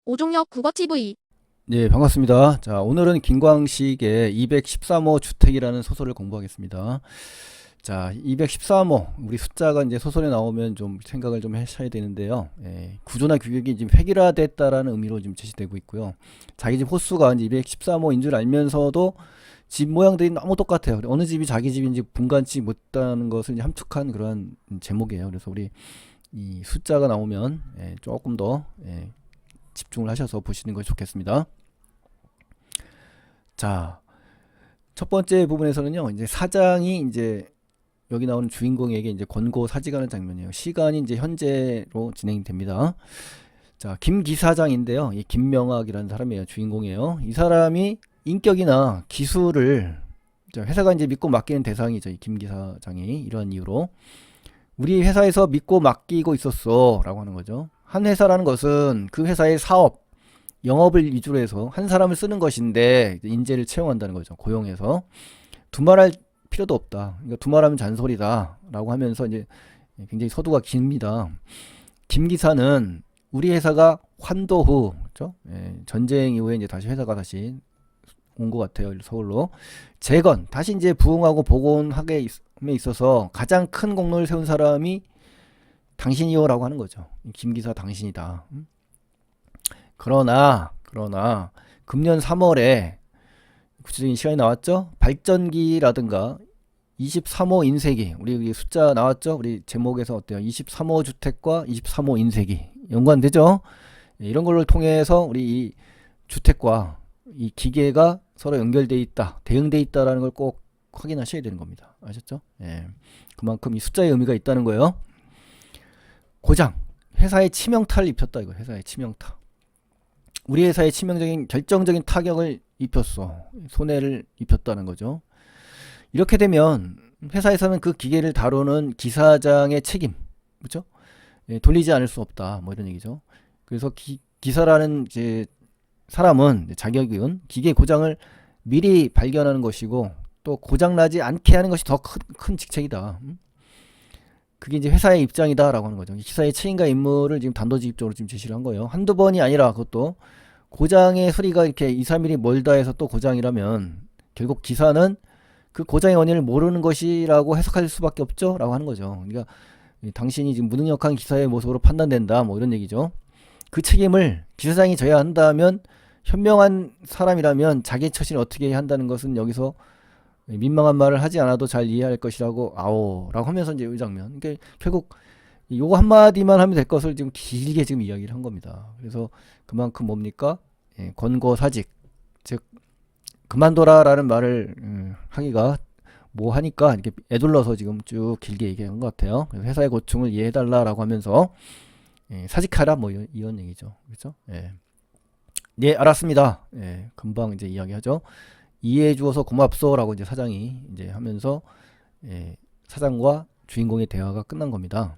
오종혁 국어TV. 네, 반갑습니다. 자, 오늘은 김광식의 213호 주택이라는 소설을 공부하겠습니다. 자, 213호, 우리 숫자가 이제 소설에 나오면 좀 생각을 좀 하셔야 되는데요. 구조나 규격이 지금 획일화됐다라는 의미로 지금 제시되고 있고요. 자기 집 호수가 이제 213호인 줄 알면서도 집 모양들이 너무 똑같아요. 어느 집이 자기 집인지 분간치 못하는 것을 이제 함축한 그런 제목이에요. 그래서 우리 이 숫자가 나오면 조금 더 집중을 하셔서 보시는 것이 좋겠습니다. 자, 첫 번째 부분에서는요, 이제 사장이 이제 여기 나오는 주인공에게 이제 권고 사직하는 장면이에요. 시간이 이제 현재로 진행됩니다. 자, 김 기사장인데요. 이 김명학이라는 사람이에요. 주인공이에요. 이 사람이 인격이나 기술을 회사가 이제 믿고 맡기는 대상이죠. 이 김 기사장이 이러한 이유로 우리 회사에서 믿고 맡기고 있었어 라고 하는 거죠. 한 회사라는 것은 그 회사의 사업 영업을 위주로 해서 한 사람을 쓰는 것인데 인재를 채용한다는 거죠. 고용해서 두말할 필요도 없다. 그러니까 두말하면 잔소리다 라고 하면서 이제 굉장히 서두가 깁니다. 김 기사는 우리 회사가 환도 후, 그렇죠? 전쟁 이후에 이제 다시 회사가 다시 온 것 같아요. 서울로 재건 다시 이제 부흥하고 복원하게 있어서 가장 큰 공로를 세운 사람이 당신이요라고 하는 거죠. 김 기사 당신이다. 그러나 금년 3월에 구체적인 시간이 나왔죠. 발전기라든가 23호 인쇄기, 우리 숫자 나왔죠. 우리 제목에서 어때요? 23호 주택과 23호 인쇄기 연관되죠. 이런 걸로 통해서 우리 이 주택과 이 기계가 서로 연결돼 있다, 대응돼 있다라는 걸 꼭 확인하셔야 되는 겁니다. 아셨죠? 그만큼 이 숫자의 의미가 있다는 거예요. 고장, 회사에 치명타를 입혔다. 이거 회사에 치명타. 우리 회사에 치명적인 결정적인 타격을 입혔어. 손해를 입혔다는 거죠. 이렇게 되면 회사에서는 그 기계를 다루는 기사장의 책임, 그렇죠? 돌리지 않을 수 없다. 뭐 이런 얘기죠. 그래서 기사라는 이제 사람은 자격은 기계 고장을 미리 발견하는 것이고 또 고장 나지 않게 하는 것이 더 큰 직책이다. 그게 이제 회사의 입장이다라고 하는 거죠. 기사의 책임과 임무를 지금 단도직입적으로 지금 제시를 한 거예요. 한두 번이 아니라 그것도 고장의 소리가 이렇게 2, 3일이 멀다 해서 또 고장이라면 결국 기사는 그 고장의 원인을 모르는 것이라고 해석할 수밖에 없죠 라고 하는 거죠. 그러니까 당신이 지금 무능력한 기사의 모습으로 판단된다 뭐 이런 얘기죠. 그 책임을 기사장이 져야 한다면 현명한 사람이라면 자기 처신을 어떻게 한다는 것은 여기서 민망한 말을 하지 않아도 잘 이해할 것이라고 라고 하면서 이제 이 장면. 그러니까 결국 요거 한마디만 하면 될 것을 지금 길게 지금 이야기를 한 겁니다. 그래서 그만큼 뭡니까? 권고 사직. 즉, 그만둬라라는 말을 하기가 뭐 하니까 이렇게 애둘러서 지금 쭉 길게 얘기한 것 같아요. 그래서 회사의 고충을 이해해달라라고 하면서 사직하라 뭐 이런 얘기죠. 그렇죠? 네, 알았습니다. 금방 이제 이야기하죠. 이해해 주어서 고맙소라고 이제 사장이 이제 하면서 사장과 주인공의 대화가 끝난 겁니다.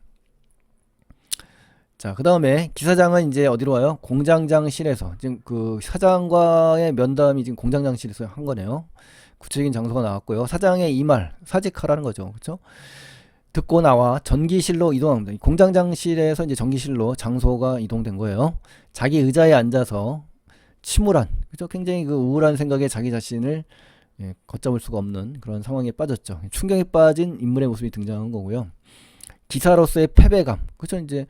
자, 그 다음에 기사장은 이제 어디로 와요? 공장장실에서 지금 그 사장과의 면담이 지금 공장장실에서 한 거네요. 구체적인 장소가 나왔고요. 사장의 이 말 사직하라는 거죠. 그렇죠? 듣고 나와 전기실로 이동합니다. 공장장실에서 이제 전기실로 장소가 이동된 거예요. 자기 의자에 앉아서 침울한, 그죠? 굉장히 그 우울한 생각에 자기 자신을 걷잡을 수가 없는 그런 상황에 빠졌죠. 충격에 빠진 인물의 모습이 등장한 거고요. 기사로서의 패배감, 그죠? 이제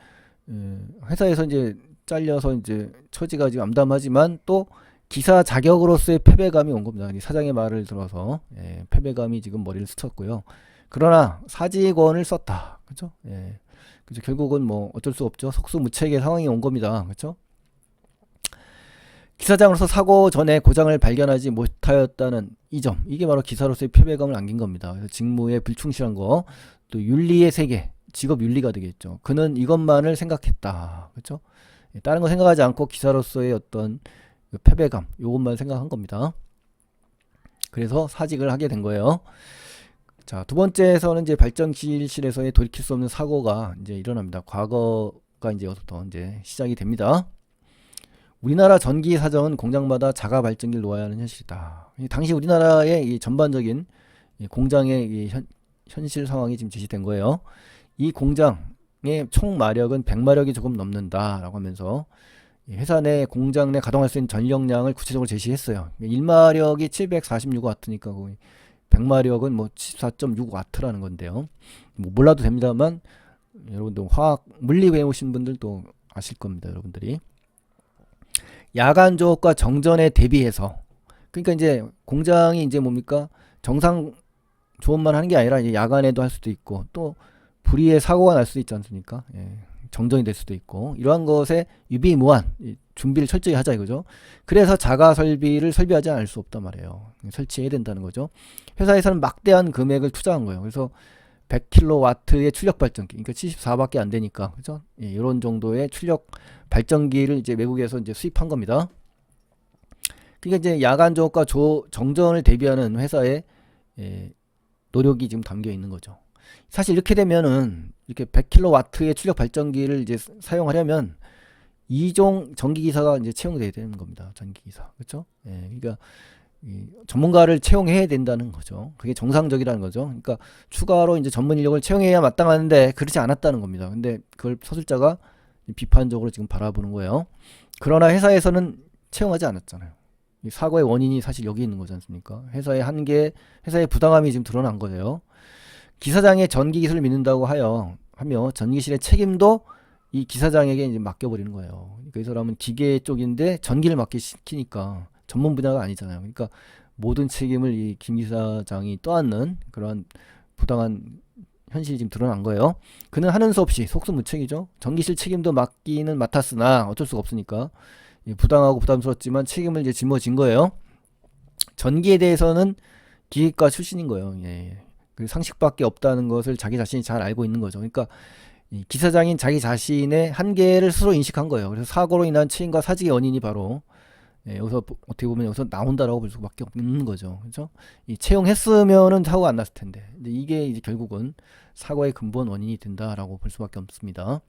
회사에서 이제 잘려서 이제 처지가 지금 암담하지만 또 기사 자격으로서의 패배감이 온 겁니다. 사장의 말을 들어서 패배감이 지금 머리를 스쳤고요. 그러나 사직원을 썼다, 그죠? 그죠? 결국은 뭐 어쩔 수 없죠. 속수무책의 상황이 온 겁니다, 그죠? 기사장으로서 사고 전에 고장을 발견하지 못하였다는 이 점, 이게 바로 기사로서의 패배감을 안긴 겁니다. 그래서 직무에 불충실한 거, 또 윤리의 세계, 직업 윤리가 되겠죠. 그는 이것만을 생각했다, 그렇죠? 다른 거 생각하지 않고 기사로서의 어떤 그 패배감, 이것만 생각한 겁니다. 그래서 사직을 하게 된 거예요. 자, 두 번째에서는 이제 발전기실에서의 돌이킬 수 없는 사고가 이제 일어납니다. 과거가 이제 여기서부터 이제 시작이 됩니다. 우리나라 전기 사정은 공장마다 자가 발전기를 놓아야 하는 현실이다. 당시 우리나라의 이 전반적인 공장의 이 현실 상황이 지금 제시된 거예요. 이 공장의 총 마력은 100마력이 조금 넘는다라고 하면서 회사 내 공장 내 가동할 수 있는 전력량을 구체적으로 제시했어요. 1마력이 746W니까 거의 100마력은 뭐 14.6W라는 건데요. 뭐 몰라도 됩니다만 여러분도 화학 물리 배우신 분들도 아실 겁니다. 여러분들이 야간 조업과 정전에 대비해서, 그러니까 이제 공장이 이제 뭡니까, 정상 조업만 하는 게 아니라 이제 야간에도 할 수도 있고 또 불의의 사고가 날 수도 있지 않습니까? 예, 정전이 될 수도 있고, 이러한 것에 유비무한 준비를 철저히 하자 이거죠. 그래서 자가 설비를 설비하지 않을 수 없단 말이에요. 설치해야 된다는 거죠. 회사에서는 막대한 금액을 투자한 거예요. 그래서 100kW의 출력 발전기, 그러니까 74밖에 안 되니까, 그죠? 예, 이런 정도의 출력 발전기를 이제 외국에서 이제 수입한 겁니다. 그러니까 이제 야간 조업과 정전을 대비하는 회사의 노력이 지금 담겨 있는 거죠. 사실 이렇게 되면은 이렇게 100kW의 출력 발전기를 이제 사용하려면 2종 전기기사가 이제 채용돼야 되는 겁니다. 전기기사, 그렇죠? 예, 그러니까 전문가를 채용해야 된다는 거죠. 그게 정상적이라는 거죠. 그러니까 추가로 이제 전문 인력을 채용해야 마땅하는데 그렇지 않았다는 겁니다. 근데 그걸 서술자가 비판적으로 지금 바라보는 거예요. 그러나 회사에서는 채용하지 않았잖아요. 이 사고의 원인이 사실 여기 있는 거지 않습니까? 회사의 한계, 회사의 부당함이 지금 드러난 거예요. 기사장의 전기 기술을 믿는다고 하며 전기실의 책임도 이 기사장에게 이제 맡겨버리는 거예요. 그러니까 이 사람은 기계 쪽인데 전기를 맡게 시키니까 전문 분야가 아니잖아요. 그러니까 모든 책임을 이 김 기사장이 떠안는 그러한 부당한 현실이 지금 드러난 거예요. 그는 하는 수 없이 속수무책이죠. 전기실 책임도 맡기는 맡았으나 어쩔 수가 없으니까 부당하고 부담스럽지만 책임을 이제 짊어진 거예요. 전기에 대해서는 기계과 출신인 거예요. 예. 그 상식밖에 없다는 것을 자기 자신이 잘 알고 있는 거죠. 그러니까 이 기사장인 자기 자신의 한계를 스스로 인식한 거예요. 그래서 사고로 인한 책임과 사직의 원인이 바로 여기서 어떻게 보면 여기서 나온다라고 볼 수밖에 없는 거죠. 그렇죠? 이 채용했으면은 사고가 안 났을 텐데. 근데 이게 이제 결국은 사고의 근본 원인이 된다라고 볼 수밖에 없습니다.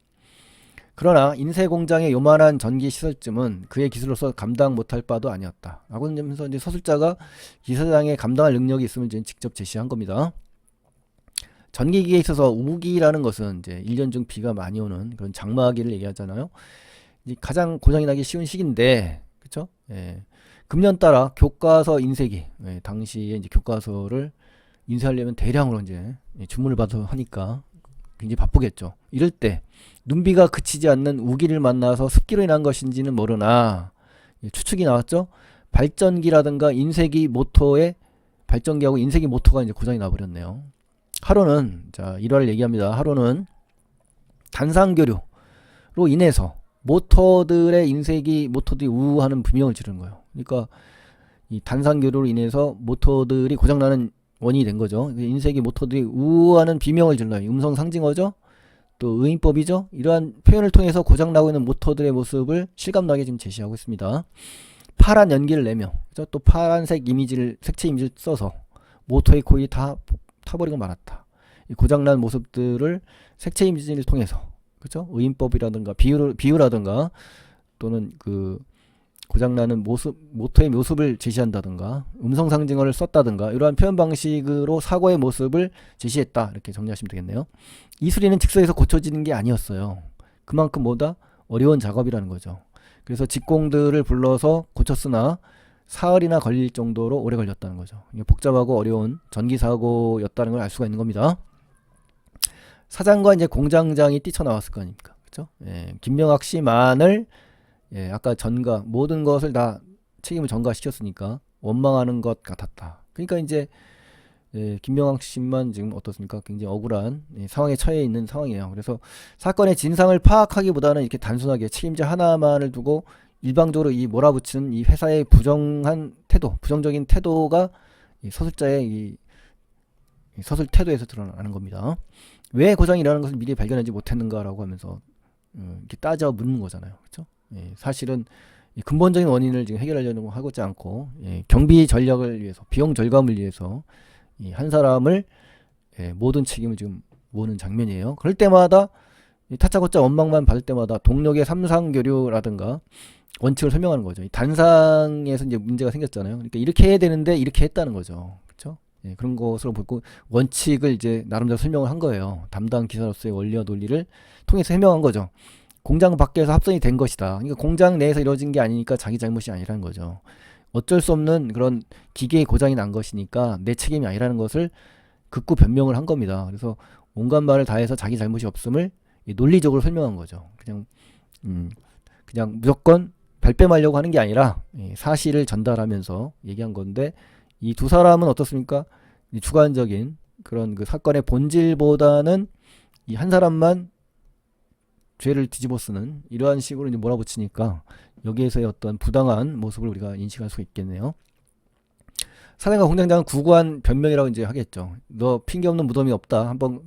그러나 인쇄 공장의 요만한 전기 시설쯤은 그의 기술로서 감당 못할 바도 아니었다. 라고 하면서 이제 서술자가 기사장의 감당할 능력이 있음을 이제 직접 제시한 겁니다. 전기기에 있어서 우기라는 것은 이제 1년 중 비가 많이 오는 그런 장마기를 얘기하잖아요. 이제 가장 고장이 나기 쉬운 시기인데, 그렇죠? 예. 금년 따라 교과서 인쇄기, 당시에 이제 교과서를 인쇄하려면 대량으로 이제 주문을 받아 하니까 굉장히 바쁘겠죠. 이럴 때 눈비가 그치지 않는 우기를 만나서 습기로 인한 것인지는 모르나 추측이 나왔죠. 발전기라든가 인쇄기 모터의 발전기하고 인쇄기 모터가 이제 고장이 나버렸네요. 하루는, 자, 1화를 얘기합니다. 하루는 단상교류로 인해서 모터들의 인쇄기 모터들이 우하는 비명을 지르는 거예요. 그러니까 이 단상교류로 인해서 모터들이 고장나는 원인이 된 거죠. 인쇄기 모터들이 우하는 비명을 질러요. 음성 상징어죠. 또 의인법이죠. 이러한 표현을 통해서 고장나고 있는 모터들의 모습을 실감나게 지금 제시하고 있습니다. 파란 연기를 내며, 그죠? 또 파란색 이미지를, 색채 이미지를 써서 모터의 코일이 다 타버리고 말았다. 이 고장난 모습들을 색채 이미지를 통해서, 그죠? 의인법이라든가 비유라든가 또는 그 고장나는 모습, 모터의 모습을 제시한다든가 음성 상징어를 썼다든가 이러한 표현 방식으로 사고의 모습을 제시했다. 이렇게 정리하시면 되겠네요. 이 수리는 즉석에서 고쳐지는 게 아니었어요. 그만큼 뭐다? 어려운 작업이라는 거죠. 그래서 직공들을 불러서 고쳤으나 사흘이나 걸릴 정도로 오래 걸렸다는 거죠. 이게 복잡하고 어려운 전기 사고였다는 걸 알 수가 있는 겁니다. 사장과 이제 공장장이 뛰쳐나왔을 거 아닙니까? 그렇죠? 예, 김명학 씨만을 아까 전가 모든 것을 다 책임을 전가시켰으니까 원망하는 것 같았다. 그러니까 이제 김명학 씨만 지금 어떻습니까? 굉장히 억울한 상황에 처해 있는 상황이에요. 그래서 사건의 진상을 파악하기보다는 이렇게 단순하게 책임자 하나만을 두고 일방적으로 이 몰아붙이는 이 회사의 부정한 태도, 부정적인 태도가 이 서술자의 이 서술 태도에서 드러나는 겁니다. 왜 고장이 일어나는 것을 미리 발견하지 못했는가라고 하면서 이렇게 따져 묻는 거잖아요. 그렇죠? 사실은 근본적인 원인을 지금 해결하려고 하고지 않고 경비 전략을 위해서, 비용 절감을 위해서 한 사람을 모든 책임을 지금 모는 장면이에요. 그럴 때마다 타짜고짜 원망만 받을 때마다 동력의 삼상교류라든가 원칙을 설명하는 거죠. 이 단상에서 이제 문제가 생겼잖아요. 그러니까 이렇게 해야 되는데 이렇게 했다는 거죠. 그렇죠? 그런 것으로 보고 원칙을 이제 나름대로 설명을 한 거예요. 담당 기사로서의 원리와 논리를 통해서 해명한 거죠. 공장 밖에서 합선이 된 것이다. 그러니까 공장 내에서 이루어진 게 아니니까 자기 잘못이 아니라는 거죠. 어쩔 수 없는 그런 기계의 고장이 난 것이니까 내 책임이 아니라는 것을 극구 변명을 한 겁니다. 그래서 온갖 말을 다해서 자기 잘못이 없음을 논리적으로 설명한 거죠. 그냥 무조건 발뺌하려고 하는 게 아니라 사실을 전달하면서 얘기한 건데, 이 두 사람은 어떻습니까? 이 주관적인 그런 그 사건의 본질보다는 이 한 사람만 죄를 뒤집어 쓰는 이러한 식으로 이제 몰아붙이니까 여기에서의 어떤 부당한 모습을 우리가 인식할 수 있겠네요. 사장과 공장장은 구구한 변명이라고 이제 하겠죠. 너 핑계 없는 무덤이 없다. 한번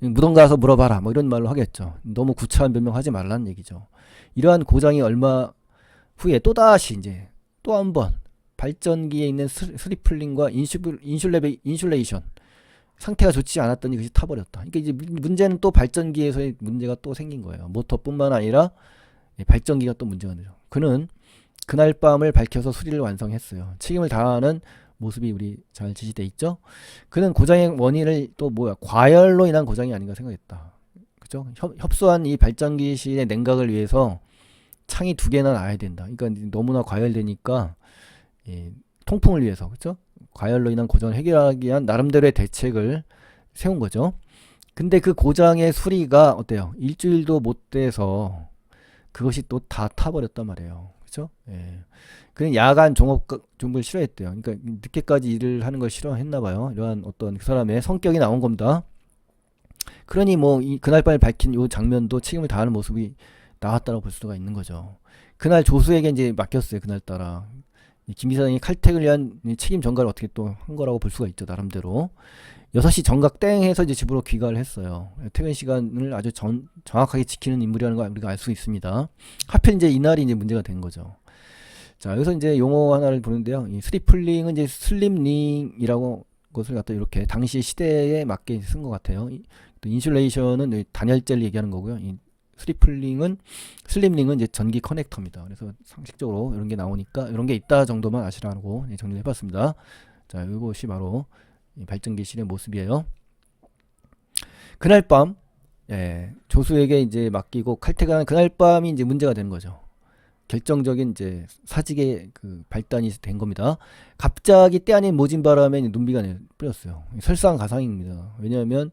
무덤 가서 물어봐라. 뭐 이런 말로 하겠죠. 너무 구차한 변명하지 말라는 얘기죠. 이러한 고장이 얼마 후에 또다시 이제 또 한 번 발전기에 있는 스리플링과 인슐레이션 상태가 좋지 않았더니 그것이 타버렸다. 그러니까 이제 문제는 또 발전기에서의 문제가 또 생긴 거예요. 모터뿐만 아니라 발전기가 또 문제가 되죠. 그는 그날 밤을 밝혀서 수리를 완성했어요. 책임을 다하는 모습이 우리 잘 지시돼 있죠. 그는 고장의 원인을 또 과열로 인한 고장이 아닌가 생각했다. 그죠? 협소한 이 발전기실의 냉각을 위해서 창이 2개나 나야 된다. 그러니까 너무나 과열되니까 통풍을 위해서, 그죠? 과열로 인한 고장을 해결하기 위한 나름대로의 대책을 세운 거죠. 근데 그 고장의 수리가 어때요? 일주일도 못 돼서 그것이 또 다 타버렸단 말이에요. 그죠? 그는 야간 종업을 싫어했대요. 그러니까 늦게까지 일을 하는 걸 싫어했나 봐요. 이러한 어떤 그 사람의 성격이 나온 겁니다. 그러니 뭐 그날 밤에 밝힌 이 장면도 책임을 다하는 모습이 나왔다고 볼 수가 있는 거죠. 그날 조수에게 이제 맡겼어요. 그날따라 김 기사장이 칼퇴를 위한 책임 전가를 어떻게 또 한 거라고 볼 수가 있죠. 나름대로 6시 정각 땡 해서 이제 집으로 귀가를 했어요. 퇴근 시간을 아주 정확하게 지키는 인물이라는 걸 우리가 알 수 있습니다. 하필 이제 이날이 이제 문제가 된 거죠. 자, 여기서 이제 용어 하나를 보는데요. 이 스리플링은 이제 슬림링이라고 것을 갖다 이렇게 당시 시대에 맞게 쓴 것 같아요. 또 인슐레이션은 단열재를 얘기하는 거고요. 이 슬림링은 이제 전기 커넥터입니다. 그래서 상식적으로 이런 게 나오니까 이런 게 있다 정도만 아시라고 정리를 해봤습니다. 자, 이것이 바로 발전기실의 모습이에요. 그날 밤, 조수에게 이제 맡기고 칼퇴가 그날 밤이 이제 문제가 되는 거죠. 결정적인 이제 사직의 그 발단이 된 겁니다. 갑자기 때 아닌 모진 바람에 눈비가 뿌렸어요. 설상가상입니다. 왜냐하면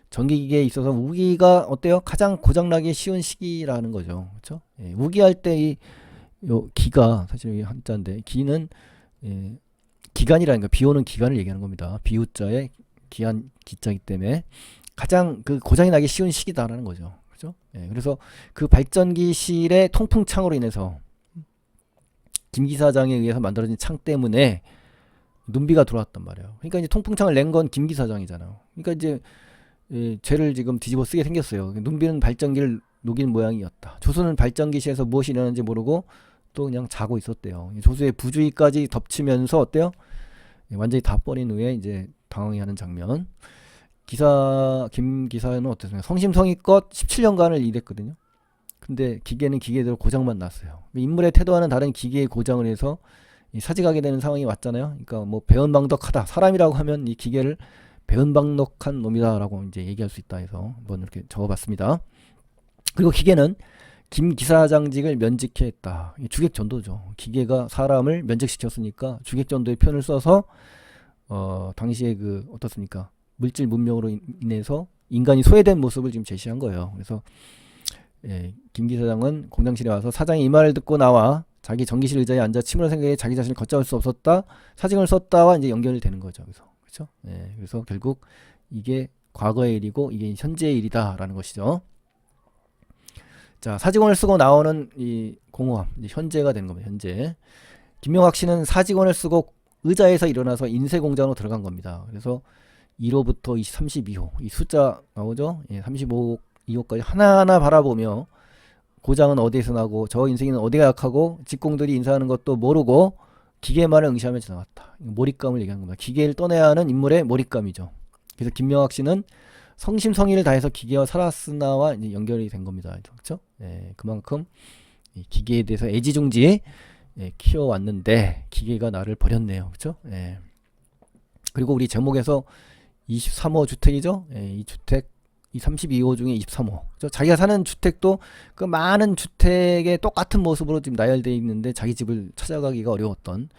전기기계에 있어서 우기가 어때요? 가장 고장나기 쉬운 시기라는 거죠. 그렇죠? 우기할 때 요 기가 사실 한자인데 기는 기간이라는 거, 비오는 기간을 얘기하는 겁니다. 비우자의 기한 기자이기 때문에 가장 그 고장이 나기 쉬운 시기다라는 거죠. 그죠? 그래서 그 발전기실의 통풍창으로 인해서 김 기사장에 의해서 만들어진 창 때문에 눈비가 들어왔단 말이에요. 그러니까 이제 통풍창을 낸 건 김 기사장이잖아요. 그러니까 이제 죄를 지금 뒤집어 쓰게 생겼어요. 눈비는 발전기를 녹인 모양이었다. 조수는 발전기실에서 무엇이 일어나는지 모르고 또 그냥 자고 있었대요. 조수의 부주의까지 덮치면서 어때요? 완전히 다 버린 후에 이제 당황해하는 장면. 김 기사는 어땠어요? 성심성의껏 17년간을 일했거든요. 근데 기계는 기계대로 고장만 났어요. 인물의 태도와는 다른 기계의 고장을 해서 사직하게 되는 상황이 왔잖아요. 그러니까 뭐 배은망덕하다. 사람이라고 하면 이 기계를 배은망덕한 놈이다라고 이제 얘기할 수 있다 해서 한번 이렇게 적어봤습니다. 그리고 기계는 김 기사장직을 면직해 했다. 주객전도죠. 기계가 사람을 면직시켰으니까 주객전도의 표현을 써서 당시에 그 어떻습니까? 물질 문명으로 인해서 인간이 소외된 모습을 지금 제시한 거예요. 그래서 김 기사장은 공장실에 와서 사장이 이 말을 듣고 나와 자기 전기실 의자에 앉아 침울한 생각에 자기 자신을 걷잡을 수 없었다. 사직을 썼다와 이제 연결이 되는 거죠. 그래서 그래서 결국 이게 과거의 일이고 이게 현재의 일이다라는 것이죠. 자, 사직원을 쓰고 나오는 이 공허함, 이제 현재가 되는 겁니다. 현재. 김명학 씨는 사직원을 쓰고 의자에서 일어나서 인쇄공장으로 들어간 겁니다. 그래서 1호부터 32호 이 숫자 나오죠? 35, 2호까지 하나하나 바라보며 고장은 어디에서 나고 저 인생은 어디가 약하고 직공들이 인사하는 것도 모르고 기계만을 응시하며 지나갔다. 몰입감을 얘기하는 겁니다. 기계를 떠내야 하는 인물의 몰입감이죠. 그래서 김명학 씨는 성심성의를 다해서 기계와 살았으나와 이제 연결이 된 겁니다. 그렇죠? 그만큼 기계에 대해서 애지중지 키워왔는데 기계가 나를 버렸네요. 그렇죠? 그리고 우리 제목에서 23호 주택이죠? 이 주택 이 32호 중에 23호. 그죠? 자기가 사는 주택도 그 많은 주택의 똑같은 모습으로 지금 나열되어 있는데 자기 집을 찾아가기가 어려웠던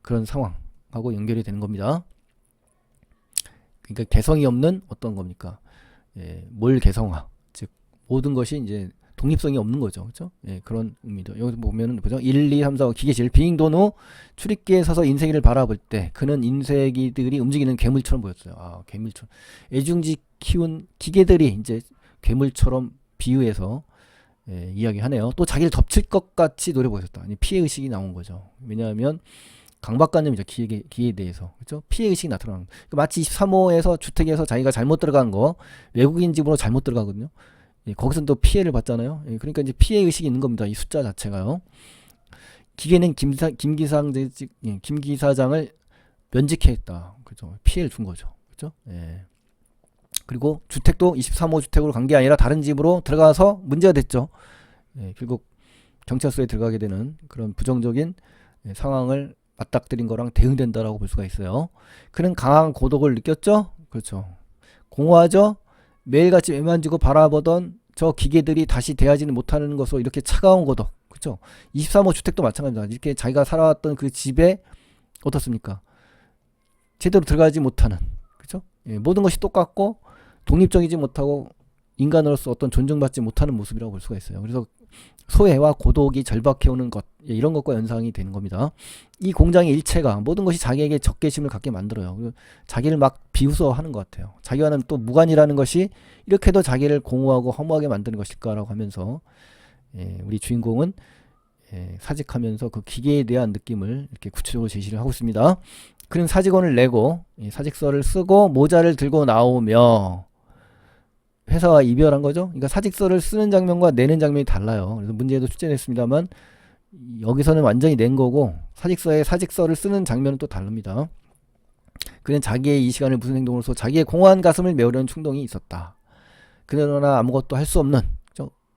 그런 상황하고 연결이 되는 겁니다. 그러니까 개성이 없는 어떤 겁니까? 예, 몰 개성화. 즉 모든 것이 이제 독립성이 없는 거죠. 그렇죠? 예, 그런 의미도. 여기서 보면은 보죠. 1, 2, 3, 4, 5 기계실 비행도원 후 출입기에 서서 인쇄기를 바라볼 때 그는 인쇄기들이 움직이는 괴물처럼 보였어요. 아, 괴물처럼. 애중지 키운 기계들이 이제 괴물처럼 비유해서 예, 이야기하네요. 또 자기를 덮칠 것 같이 노려 보였다. 피해 의식이 나온 거죠. 왜냐하면 강박관념이죠. 기계에 대해서. 그렇죠? 피해 의식이 나타나는 거. 마치 23호에서 주택에서 자기가 잘못 들어간 거 외국인 집으로 잘못 들어가거든요. 예, 거기서 또 피해를 받잖아요. 예, 그러니까 이제 피해 의식이 있는 겁니다. 이 숫자 자체가요. 기계는 김 기사장을 면직했다. 그죠? 피해를 준 거죠. 그죠? 예. 그리고 주택도 23호 주택으로 간 게 아니라 다른 집으로 들어가서 문제가 됐죠. 예, 결국 경찰서에 들어가게 되는 그런 부정적인 예, 상황을 맞닥뜨린 거랑 대응된다라고 볼 수가 있어요. 그는 강한 고독을 느꼈죠. 그렇죠. 공허하죠. 매일같이 애만 지고 바라보던 저 기계들이 다시 대하지는 못하는 것으로 이렇게 차가운 고독. 그렇죠. 23호 주택도 마찬가지입니다. 이렇게 자기가 살아왔던 그 집에 어떻습니까? 제대로 들어가지 못하는. 그렇죠. 예, 모든 것이 똑같고 독립적이지 못하고 인간으로서 어떤 존중받지 못하는 모습이라고 볼 수가 있어요. 그래서 소외와 고독이 절박해오는 것 예, 이런 것과 연상이 되는 겁니다. 이 공장의 일체가 모든 것이 자기에게 적개심을 갖게 만들어요. 그리고 자기를 막 비웃어하는 것 같아요. 자기와는 또 무관이라는 것이 이렇게도 자기를 공허하고 허무하게 만드는 것일까라고 하면서 예, 우리 주인공은 예, 사직하면서 그 기계에 대한 느낌을 이렇게 구체적으로 제시를 하고 있습니다. 그는 사직원을 내고 예, 사직서를 쓰고 모자를 들고 나오며 회사와 이별한 거죠. 그러니까 사직서를 쓰는 장면과 내는 장면이 달라요. 그래서 문제도 출제됐습니다만 여기서는 완전히 낸 거고 사직서에 사직서를 쓰는 장면은 또 다릅니다. 그는 자기의 이 시간을 무슨 행동으로서 자기의 공허한 가슴을 메우려는 충동이 있었다. 그러나 아무것도 할 수 없는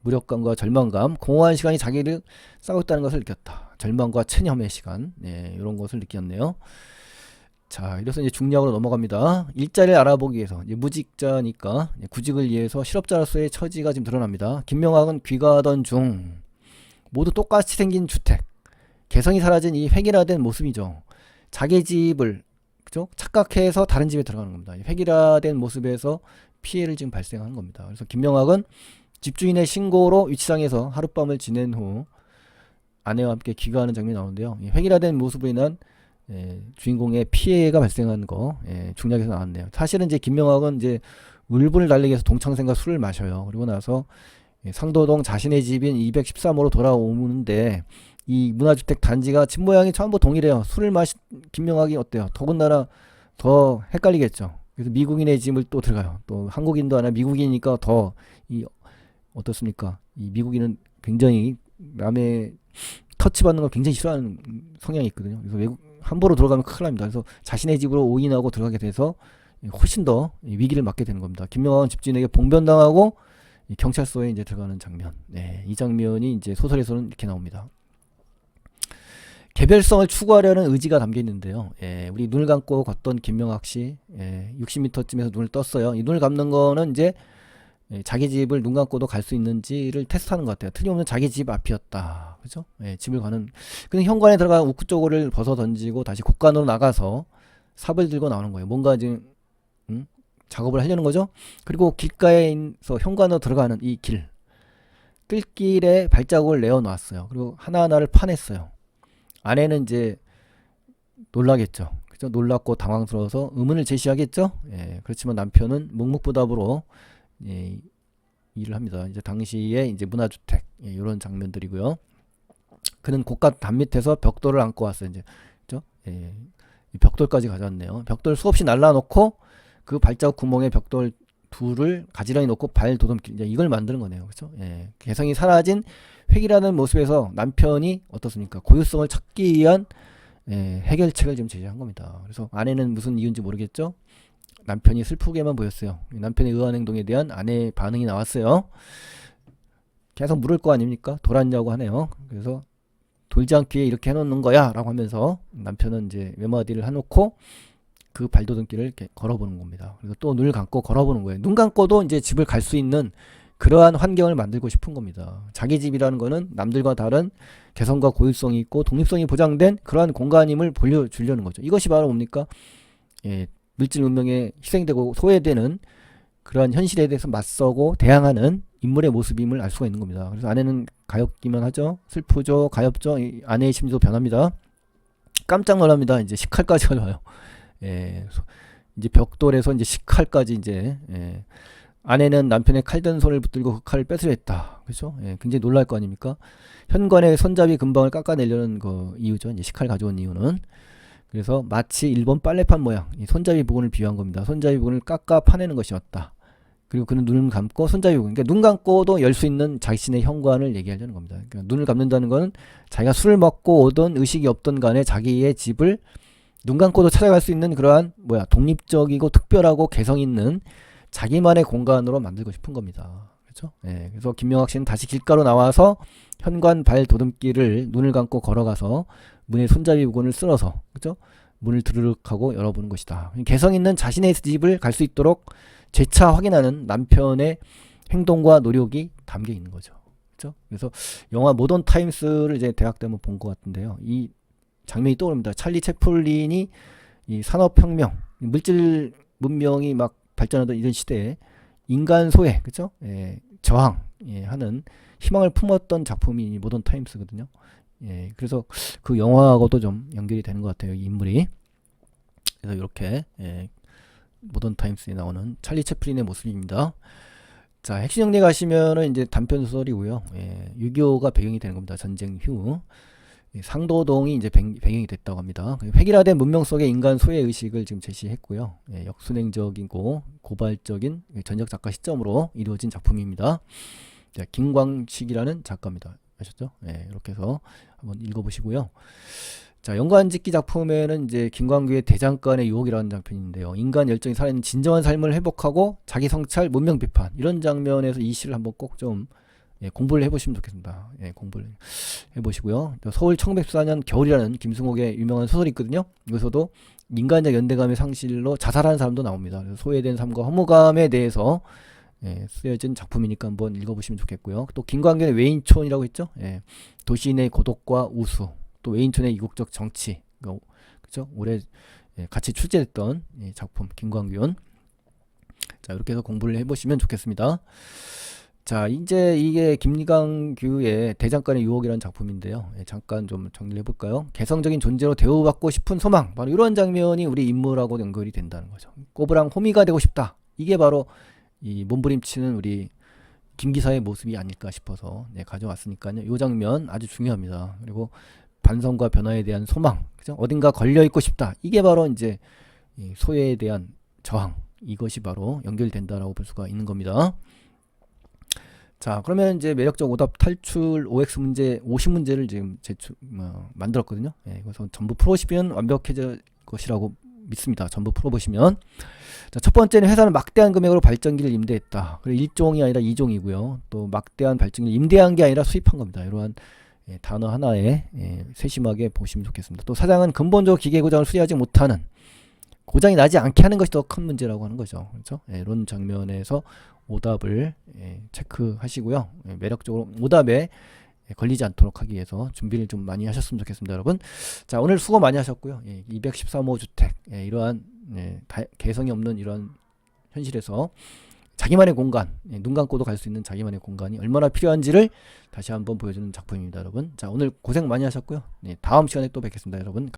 무력감과 절망감, 공허한 시간이 자기를 싸고 있다는 것을 느꼈다. 절망과 체념의 시간, 네, 이런 것을 느꼈네요. 자, 이래서 이제 중략으로 넘어갑니다. 일자리를 알아보기 위해서 이제 무직자니까 구직을 위해서 실업자로서의 처지가 지금 드러납니다. 김명학은 귀가하던 중 모두 똑같이 생긴 주택, 개성이 사라진 이 획일화된 모습이죠. 자기 집을 그죠? 착각해서 다른 집에 들어가는 겁니다. 획일화된 모습에서 피해를 지금 발생하는 겁니다. 그래서 김명학은 집주인의 신고로 위치상에서 하룻밤을 지낸 후 아내와 함께 귀가하는 장면이 나오는데요. 획일화된 모습으로 인한 주인공의 피해가 발생한 거 중략에서 나왔네요. 사실은 이제 김명학은 이제 울분을 달래기 위해서 동창생과 술을 마셔요. 그리고 나서 상도동 자신의 집인 213호로 돌아오는데 이 문화주택 단지가 집 모양이 전부 동일해요. 술을 마신 김명학이 어때요? 더군다나 더 헷갈리겠죠. 그래서 미국인의 집을 또 들어가요. 또 한국인도 아니라 미국이니까 더 이 어떻습니까? 이 미국인은 굉장히 남의 터치받는 걸 굉장히 싫어하는 성향이 있거든요. 그래서 외국 함부로 들어가면 큰일 납니다. 그래서 자신의 집으로 오인하고 들어가게 돼서 훨씬 더 위기를 맞게 되는 겁니다. 김명학은 집주인에게 봉변당하고 경찰서에 이제 들어가는 장면. 네, 이 장면이 이제 소설에서는 이렇게 나옵니다. 개별성을 추구하려는 의지가 담겨 있는데요. 우리 눈을 감고 걷던 김명학 씨, 60m쯤에서 눈을 떴어요. 이 눈을 감는 거는 이제 자기 집을 눈 감고도 갈 수 있는지를 테스트하는 것 같아요. 틀림없는 자기 집 앞이었다. 그죠? 집을 가는. 근데 현관에 들어가 우크 쪽을 벗어 던지고 다시 곳간으로 나가서 삽을 들고 나오는 거예요. 뭔가 지금 작업을 하려는 거죠. 그리고 길가에서 현관으로 들어가는 이 길, 뜰길에 발자국을 내어놨어요. 그리고 하나하나를 파냈어요. 아내는 이제 놀라겠죠. 그죠? 놀랍고 당황스러워서 의문을 제시하겠죠. 그렇지만 남편은 묵묵부답으로 일을 합니다. 이제 당시에 이제 문화주택 이런 장면들이고요. 그는 고가 담 밑에서 벽돌을 안고 왔어요. 이제 그죠? 벽돌까지 가져왔네요. 벽돌 수없이 날라놓고 그 발자국 구멍에 벽돌 둘을 가지런히 놓고 발 도듬길 이제 이걸 만드는 거네요. 그렇죠? 개성이 사라진 획일하는 모습에서 남편이 어떻습니까? 고유성을 찾기 위한 해결책을 지금 제시한 겁니다. 그래서 아내는 무슨 이유인지 모르겠죠? 남편이 슬프게만 보였어요. 남편의 의아한 행동에 대한 아내의 반응이 나왔어요. 계속 물을 거 아닙니까? 돌았냐고 하네요. 그래서 돌지 않기 위해 이렇게 해놓는 거야 라고 하면서 남편은 이제 외마디를 해놓고 그 발돋움길을 이렇게 걸어보는 겁니다. 그리고 또 눈을 감고 걸어보는 거예요. 눈 감고도 이제 집을 갈 수 있는 그러한 환경을 만들고 싶은 겁니다. 자기 집이라는 거는 남들과 다른 개성과 고유성이 있고 독립성이 보장된 그러한 공간임을 보여주려는 거죠. 이것이 바로 뭡니까? 예, 물질 문명에 희생되고 소외되는 그러한 현실에 대해서 맞서고 대항하는 인물의 모습임을 알 수가 있는 겁니다. 그래서 아내는 가엾기만 하죠. 슬프죠. 가엾죠. 아내의 심리도 변합니다. 깜짝 놀랍니다. 이제 식칼까지 가져와요. 예, 이제 벽돌에서 이제 식칼까지 이제, 예, 아내는 남편의 칼든 손을 붙들고 그 칼을 뺏으려 했다. 그렇죠? 예, 굉장히 놀랄 거 아닙니까? 현관의 손잡이 금방을 깎아내려는 그 이유죠. 이제 식칼 가져온 이유는. 그래서 마치 일본 빨래판 모양, 이 손잡이 부분을 비유한 겁니다. 손잡이 부분을 깎아 파내는 것이었다. 그리고 그는 눈을 감고 손잡이 부분, 그러니까 눈 감고도 열 수 있는 자신의 현관을 얘기하려는 겁니다. 그러니까 눈을 감는다는 것은 자기가 술을 먹고 오던 의식이 없던 간에 자기의 집을 눈 감고도 찾아갈 수 있는 그러한 독립적이고 특별하고 개성 있는 자기만의 공간으로 만들고 싶은 겁니다. 그렇죠? 예, 그래서 김명학 씨는 다시 길가로 나와서 현관 발 도듬길을 눈을 감고 걸어가서 문의 손잡이 부분을 쓸어서, 그렇죠? 문을 드르륵 하고 열어보는 것이다. 개성 있는 자신의 집을 갈 수 있도록 재차 확인하는 남편의 행동과 노력이 담겨 있는 거죠. 그렇죠? 그래서 영화 모던 타임스를 이제 대학 때 한번 본 것 같은데요. 이 장면이 떠오릅니다. 찰리 채플린이 이 산업혁명, 물질 문명이 막 발전하던 이런 시대에 인간 소외, 그렇죠? 예, 저항, 예, 하는 희망을 품었던 작품이 모던 타임스거든요. 예, 그래서 그 영화하고도 좀 연결이 되는 것 같아요, 이 인물이. 그래서 이렇게, 예, 모던 타임스에 나오는 찰리 채플린의 모습입니다. 자, 핵심 정리 가시면은 이제 단편 소설이고요. 예, 6.25가 배경이 되는 겁니다. 전쟁 후. 상도동이 이제 배경이 됐다고 합니다. 획일화된 문명 속의 인간 소외 의식을 지금 제시했고요. 예, 역순행적이고 고발적인 전적 작가 시점으로 이루어진 작품입니다. 자, 김광식이라는 작가입니다. 아셨죠? 예, 이렇게 해서 한번 읽어보시고요. 자, 연관짓기 작품에는 이제 김광규의 대장간의 유혹이라는 장편인데요. 인간 열정이 살아있는 진정한 삶을 회복하고 자기 성찰, 문명 비판, 이런 장면에서 이 시를 한번 꼭 좀, 예, 공부를 해보시면 좋겠습니다. 예, 공부를 해보시고요. 서울 1914년 겨울이라는 김승옥의 유명한 소설이 있거든요. 여기서도 인간적 연대감의 상실로 자살하는 사람도 나옵니다. 그래서 소외된 삶과 허무감에 대해서, 예, 쓰여진 작품이니까 한번 읽어보시면 좋겠고요. 또 김광균의 외인촌이라고 했죠. 예, 도시인의 고독과 우수, 또 외인촌의 이국적 정치, 그렇죠? 올해, 예, 같이 출제됐던, 예, 작품 김광균. 자, 이렇게 해서 공부를 해보시면 좋겠습니다. 자, 이제 이게 김광규의 대장간의 유혹이라는 작품인데요. 예, 잠깐 좀 정리를 해볼까요? 개성적인 존재로 대우받고 싶은 소망, 바로 이런 장면이 우리 인물하고 연결이 된다는 거죠. 꼬부랑 호미가 되고 싶다. 이게 바로 이 몸부림치는 우리 김기사의 모습이 아닐까 싶어서, 네, 가져왔으니까요. 이 장면 아주 중요합니다. 그리고 반성과 변화에 대한 소망, 그죠? 어딘가 걸려 있고 싶다. 이게 바로 이제 이 소외에 대한 저항, 이것이 바로 연결된다라고 볼 수가 있는 겁니다. 자, 그러면 이제 매력적 오답 탈출 OX 문제 50문제를 지금 만들었거든요. 예, 그래서 전부 풀어보시면 완벽해질 것이라고 믿습니다. 전부 풀어보시면. 자, 첫 번째는 회사는 막대한 금액으로 발전기를 임대했다. 그리고 1종이 아니라 2종이고요. 또 막대한 발전기를 임대한 게 아니라 수입한 겁니다. 이러한, 예, 단어 하나에, 예, 세심하게 보시면 좋겠습니다. 또 사장은 근본적으로 기계 고장을 수리하지 못하는, 고장이 나지 않게 하는 것이 더 큰 문제라고 하는 거죠. 그렇죠? 예, 이런 장면에서 오답을, 예, 체크하시고요. 예, 매력적으로 오답에, 예, 걸리지 않도록 하기 위해서 준비를 좀 많이 하셨으면 좋겠습니다, 여러분. 자, 오늘 수고 많이 하셨고요. 예, 213호 주택, 예, 이러한, 예, 개성이 없는 이러한 현실에서 자기만의 공간, 예, 눈 감고도 갈 수 있는 자기만의 공간이 얼마나 필요한지를 다시 한번 보여주는 작품입니다, 여러분. 자, 오늘 고생 많이 하셨고요. 예, 다음 시간에 또 뵙겠습니다, 여러분.